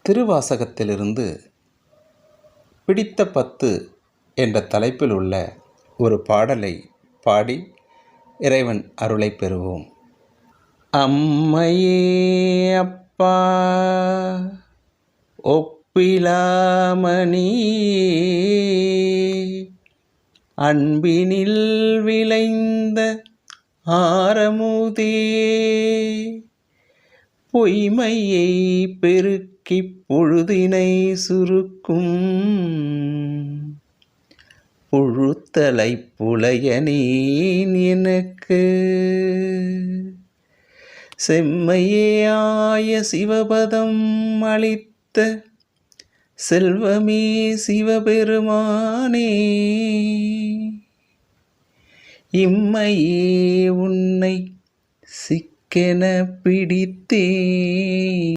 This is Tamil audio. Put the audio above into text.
திருவாசகத்திலிருந்து பிடித்த 10 என்ற தலைப்பில் உள்ள ஒரு பாடலை பாடி இறைவன் அருளை பெறுவோம். அம்மையே அப்பா ஒப்பிலாமணி அன்பினில் விளைந்த ஆரமுதே, பொய்மையை பெருக்கிப் பொழுதினை சுருக்கும் புழுத்தலை புலையனேன் எனக்கு, செம்மையாய சிவபதம் அளித்த செல்வமே சிவபெருமானே, இம்மையே உன்னை சிக்கென பிடித்தேன்.